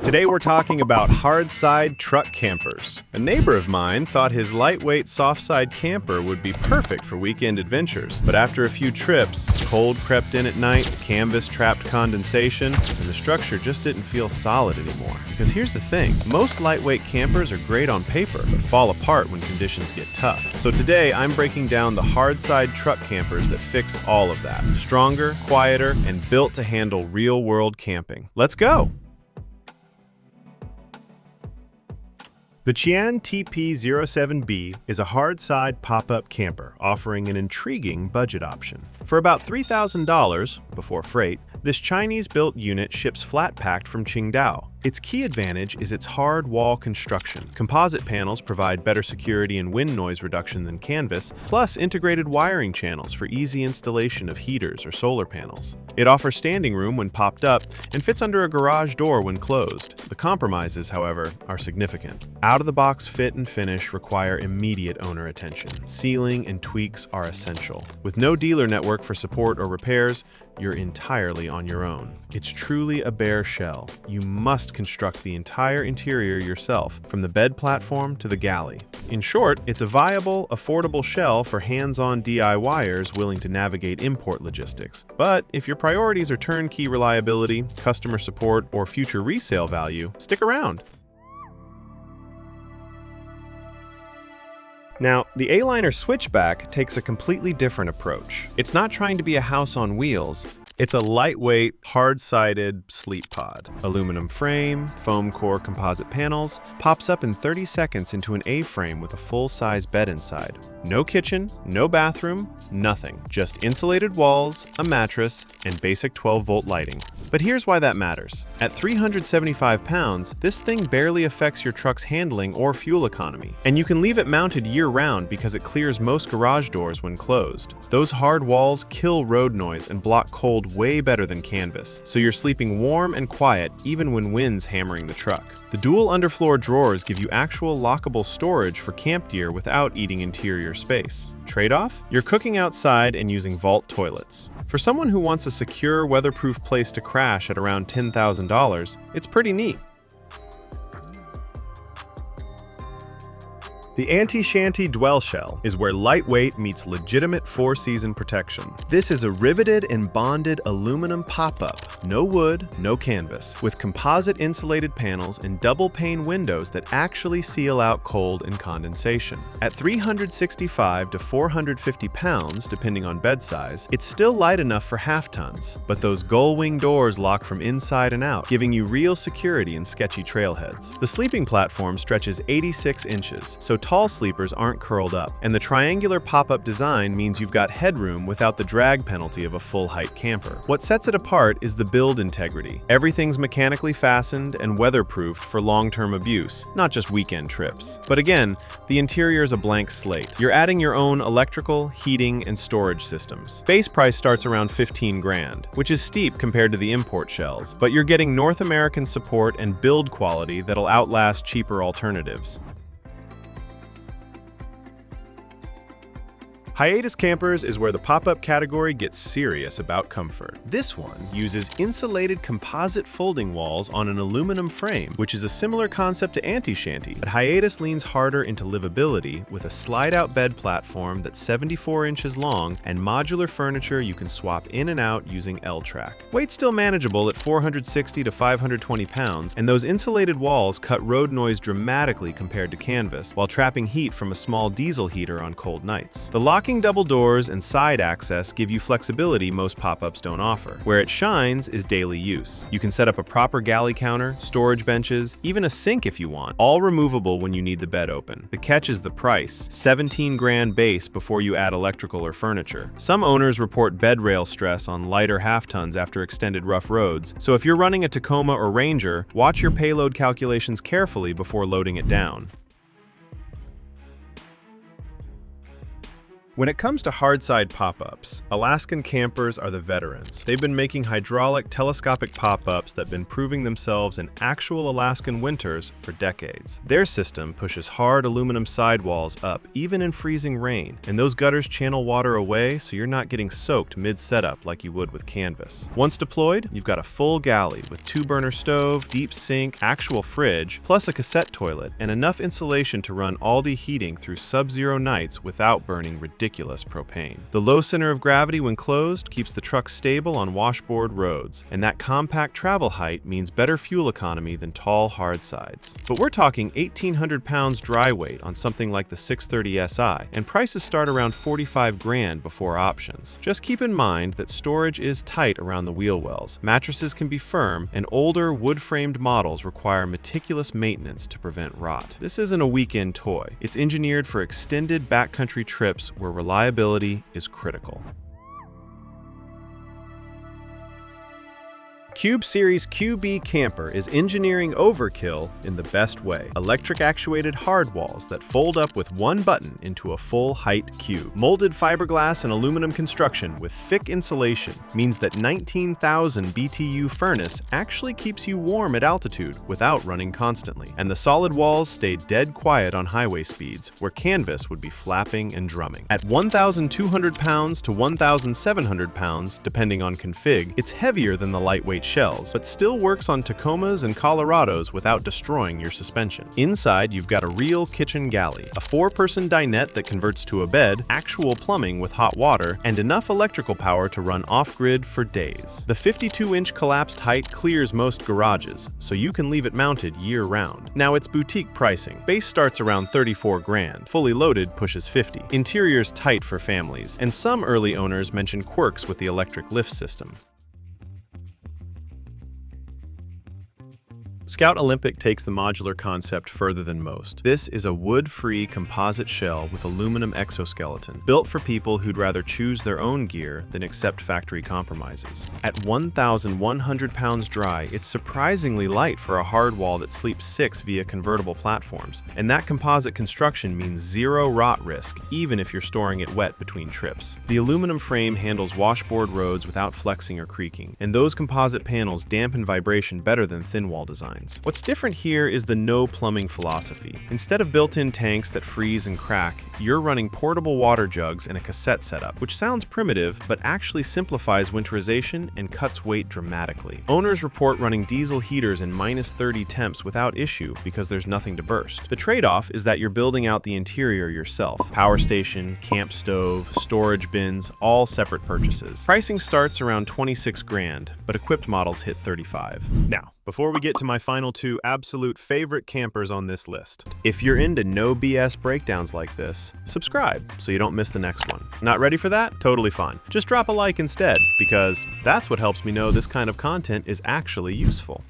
Today we're talking about hard-side truck campers. A neighbor of mine thought his lightweight soft-side camper would be perfect for weekend adventures, but after a few trips, cold crept in at night, canvas trapped condensation, and the structure just didn't feel solid anymore. Because here's the thing, most lightweight campers are great on paper, but fall apart when conditions get tough. So today I'm breaking down the hard-side truck campers that fix all of that. Stronger, quieter, and built to handle real-world camping. Let's go! The Qian TP07B is a hard-side pop-up camper offering an intriguing budget option. For about $3,000, before freight, this Chinese-built unit ships flat-packed from Qingdao. Its key advantage is its hard wall construction. Composite panels provide better security and wind noise reduction than canvas, plus integrated wiring channels for easy installation of heaters or solar panels. It offers standing room when popped up and fits under a garage door when closed. The compromises, however, are significant. Out-of-the-box fit and finish require immediate owner attention. Sealing and tweaks are essential. With no dealer network for support or repairs, you're entirely on your own. It's truly a bare shell. You must construct the entire interior yourself, from the bed platform to the galley. In short, it's a viable, affordable shell for hands-on DIYers willing to navigate import logistics. But if your priorities are turnkey reliability, customer support, or future resale value, stick around. Now, the Aliner Switchback takes a completely different approach. It's not trying to be a house on wheels. It's a lightweight, hard-sided sleep pod. Aluminum frame, foam core composite panels, pops up in 30 seconds into an A-frame with a full-size bed inside. No kitchen, no bathroom, nothing. Just insulated walls, a mattress, and basic 12-volt lighting. But here's why that matters. At 375 pounds, this thing barely affects your truck's handling or fuel economy. And you can leave it mounted year-round because it clears most garage doors when closed. Those hard walls kill road noise and block cold way better than canvas, so you're sleeping warm and quiet even when wind's hammering the truck. The dual underfloor drawers give you actual lockable storage for camp gear without eating interior space. Trade-off? You're cooking outside and using vault toilets. For someone who wants a secure, weatherproof place to crash at around $10,000, it's pretty neat. The AntiShanty Dwell Shell is where lightweight meets legitimate four-season protection. This is a riveted and bonded aluminum pop-up, no wood, no canvas, with composite insulated panels and double-pane windows that actually seal out cold and condensation. At 365 to 450 pounds, depending on bed size, it's still light enough for half-tons, but those gull-wing doors lock from inside and out, giving you real security in sketchy trailheads. The sleeping platform stretches 86 inches, so tall sleepers aren't curled up, and the triangular pop-up design means you've got headroom without the drag penalty of a full-height camper. What sets it apart is the build integrity. Everything's mechanically fastened and weatherproofed for long-term abuse, not just weekend trips. But again, the interior is a blank slate. You're adding your own electrical, heating, and storage systems. Base price starts around 15 grand, which is steep compared to the import shells, but you're getting North American support and build quality that'll outlast cheaper alternatives. Hiatus Campers is where the pop-up category gets serious about comfort. This one uses insulated composite folding walls on an aluminum frame, which is a similar concept to AntiShanty, but Hiatus leans harder into livability with a slide-out bed platform that's 74 inches long and modular furniture you can swap in and out using L-track. Weight's still manageable at 460 to 520 pounds, and those insulated walls cut road noise dramatically compared to canvas, while trapping heat from a small diesel heater on cold nights. The locking double doors and side access give you flexibility most pop-ups don't offer. Where it shines is daily use. You can set up a proper galley counter, storage benches, even a sink if you want, all removable when you need the bed open. The catch is the price, 17 grand base before you add electrical or furniture. Some owners report bed rail stress on lighter half-tons after extended rough roads, so if you're running a Tacoma or Ranger, watch your payload calculations carefully before loading it down. When it comes to hardside pop-ups, Alaskan Campers are the veterans. They've been making hydraulic telescopic pop-ups that have been proving themselves in actual Alaskan winters for decades. Their system pushes hard aluminum sidewalls up even in freezing rain, and those gutters channel water away so you're not getting soaked mid-setup like you would with canvas. Once deployed, you've got a full galley with 2-burner stove, deep sink, actual fridge, plus a cassette toilet, and enough insulation to run all the heating through sub-zero nights without burning ridiculous propane. The low center of gravity when closed keeps the truck stable on washboard roads, and that compact travel height means better fuel economy than tall, hard sides. But we're talking 1,800 pounds dry weight on something like the 630 SI, and prices start around 45 grand before options. Just keep in mind that storage is tight around the wheel wells, mattresses can be firm, and older wood-framed models require meticulous maintenance to prevent rot. This isn't a weekend toy. It's engineered for extended backcountry trips where reliability is critical. Cube Series QB Camper is engineering overkill in the best way. Electric actuated hardwalls that fold up with one button into a full height cube. Molded fiberglass and aluminum construction with thick insulation means that 19,000 BTU furnace actually keeps you warm at altitude without running constantly. And the solid walls stay dead quiet on highway speeds where canvas would be flapping and drumming. At 1,200 pounds to 1,700 pounds, depending on config, it's heavier than the lightweight shells, but still works on Tacomas and Colorados without destroying your suspension. Inside, you've got a real kitchen galley, a 4-person dinette that converts to a bed, actual plumbing with hot water, and enough electrical power to run off-grid for days. The 52-inch collapsed height clears most garages, so you can leave it mounted year-round. Now, it's boutique pricing. Base starts around 34 grand. Fully loaded pushes 50. Interior's tight for families, and some early owners mention quirks with the electric lift system. Scout Olympic takes the modular concept further than most. This is a wood-free composite shell with aluminum exoskeleton, built for people who'd rather choose their own gear than accept factory compromises. At 1,100 pounds dry, it's surprisingly light for a hardwall that sleeps 6 via convertible platforms, and that composite construction means zero rot risk, even if you're storing it wet between trips. The aluminum frame handles washboard roads without flexing or creaking, and those composite panels dampen vibration better than thin wall designs. What's different here is the no plumbing philosophy. Instead of built-in tanks that freeze and crack, you're running portable water jugs in a cassette setup, which sounds primitive, but actually simplifies winterization and cuts weight dramatically. Owners report running diesel heaters in -30 temps without issue because there's nothing to burst. The trade-off is that you're building out the interior yourself. Power station, camp stove, storage bins, all separate purchases. Pricing starts around 26 grand, but equipped models hit 35. Now, before we get to my final 2 absolute favorite campers on this list, if you're into no BS breakdowns like this, subscribe so you don't miss the next one. Not ready for that? Totally fine. Just drop a like instead, because that's what helps me know this kind of content is actually useful.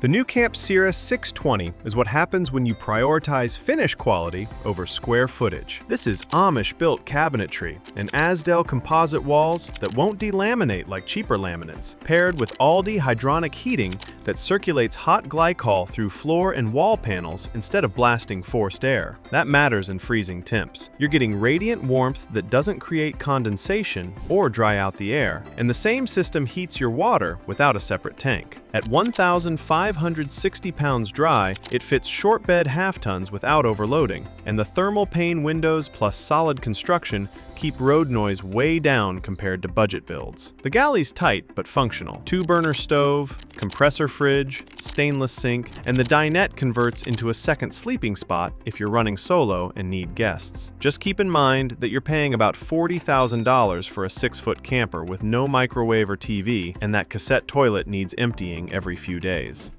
The nuCamp Cirrus 620 is what happens when you prioritize finish quality over square footage. This is Amish-built cabinetry and Asdel composite walls that won't delaminate like cheaper laminates, paired with Aldi hydronic heating that circulates hot glycol through floor and wall panels instead of blasting forced air. That matters in freezing temps. You're getting radiant warmth that doesn't create condensation or dry out the air, and the same system heats your water without a separate tank. At 1,560 pounds dry, it fits short bed half-tons without overloading, and the thermal pane windows plus solid construction keep road noise way down compared to budget builds. The galley's tight but functional. 2-burner stove, compressor fridge, stainless sink, and the dinette converts into a second sleeping spot if you're running solo and need guests. Just keep in mind that you're paying about $40,000 for a 6-foot camper with no microwave or TV, and that cassette toilet needs emptying every few days.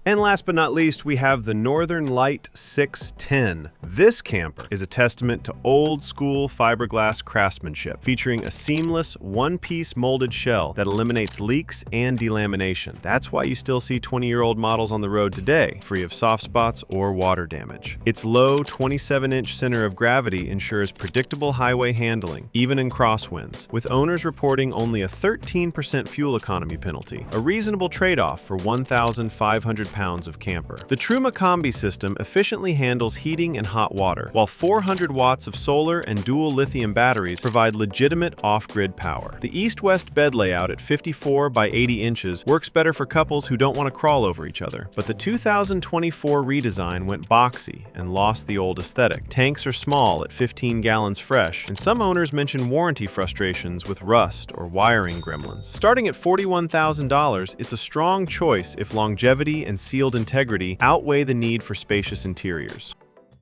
And last but not least, we have the Northern Lite 610. This camper is a testament to old-school fiberglass craftsmanship, featuring a seamless, one-piece molded shell that eliminates leaks and delamination. That's why you still see 20-year-old models on the road today, free of soft spots or water damage. Its low 27-inch center of gravity ensures predictable highway handling, even in crosswinds, with owners reporting only a 13% fuel economy penalty, a reasonable trade-off for 1,500 pounds of camper. The Truma Combi system efficiently handles heating and hot water, while 400 watts of solar and dual lithium batteries provide legitimate off-grid power. The east-west bed layout at 54 by 80 inches works better for couples who don't want to crawl over each other. But the 2024 redesign went boxy and lost the old aesthetic. Tanks are small at 15 gallons fresh, and some owners mention warranty frustrations with rust or wiring gremlins. Starting at $41,000, it's a strong choice if longevity and sealed integrity outweigh the need for spacious interiors.